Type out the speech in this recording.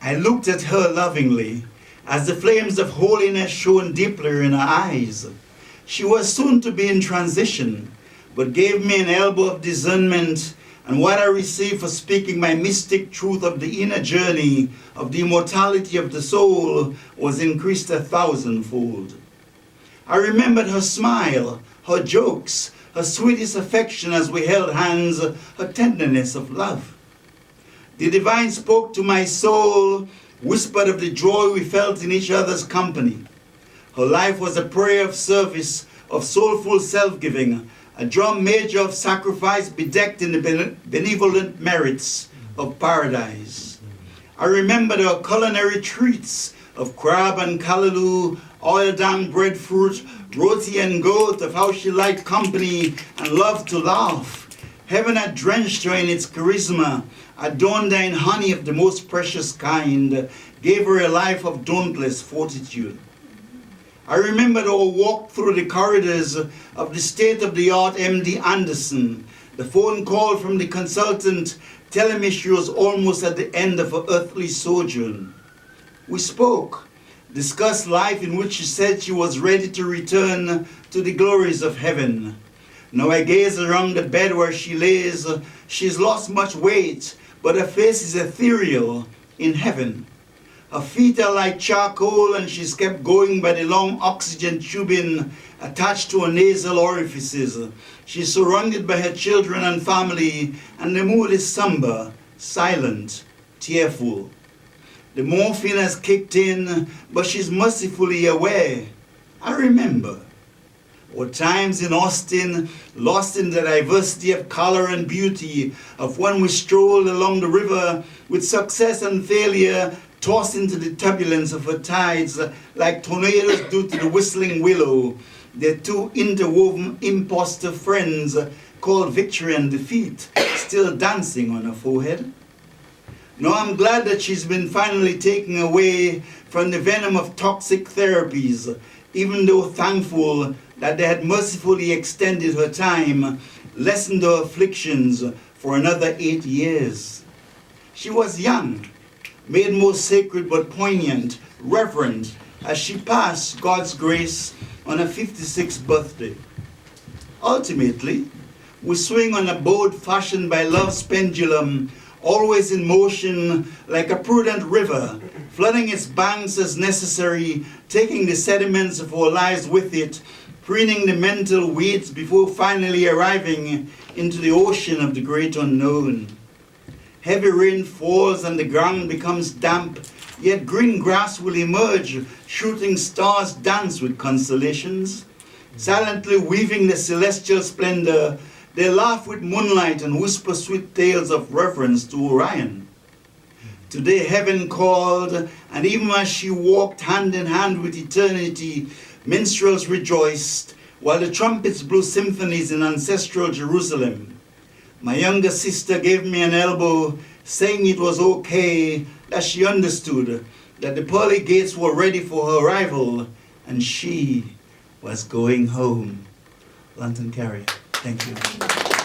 I looked at her lovingly, as the flames of holiness shone deeply in her eyes. She was soon to be in transition, but gave me an elbow of discernment, and what I received for speaking my mystic truth of the inner journey of the immortality of the soul was increased 1,000-fold. I remembered her smile, her jokes, her sweetest affection as we held hands, her tenderness of love. The divine spoke to my soul, whispered of the joy we felt in each other's company. Her life was a prayer of service, of soulful self-giving, a drum major of sacrifice bedecked in the benevolent merits of paradise. I remembered her culinary treats of crab and callaloo, oil-down breadfruit, roti and goat, of how she liked company and loved to laugh. Heaven had drenched her in its charisma, adorned her in honey of the most precious kind, gave her a life of dauntless fortitude. I remembered our walk through the corridors of the state-of-the-art MD Anderson, the phone call from the consultant telling me she was almost at the end of her earthly sojourn. We spoke, discussed life, in which she said she was ready to return to the glories of heaven. Now I gaze around the bed where she lays. She's lost much weight, but her face is ethereal in heaven. Her feet are like charcoal, and she's kept going by the long oxygen tubing attached to her nasal orifices. She's surrounded by her children and family, and the mood is somber, silent, tearful. The morphine has kicked in, but she's mercifully aware. I remember. Or times in Austin, lost in the diversity of color and beauty of when we strolled along the river with success and failure tossed into the turbulence of her tides like tornadoes do to the whistling willow, their two interwoven imposter friends called victory and defeat still dancing on her forehead. Now I'm glad that she's been finally taken away from the venom of toxic therapies, even though thankful that they had mercifully extended her time, lessened her afflictions for another 8 years. She was young, made more sacred but poignant, reverent, as she passed God's grace on her 56th birthday. Ultimately, we swing on a boat fashioned by love's pendulum, always in motion like a prudent river, flooding its banks as necessary, taking the sediments of our lives with it, preening the mental weeds before finally arriving into the ocean of the great unknown. Heavy rain falls and the ground becomes damp, yet green grass will emerge, shooting stars dance with constellations. Silently weaving the celestial splendor, they laugh with moonlight and whisper sweet tales of reverence to Orion. Today heaven called, and even as she walked hand in hand with eternity, minstrels rejoiced, while the trumpets blew symphonies in ancestral Jerusalem. My younger sister gave me an elbow, saying it was okay, that she understood that the pearly gates were ready for her arrival, and she was going home. London Carrier, thank you.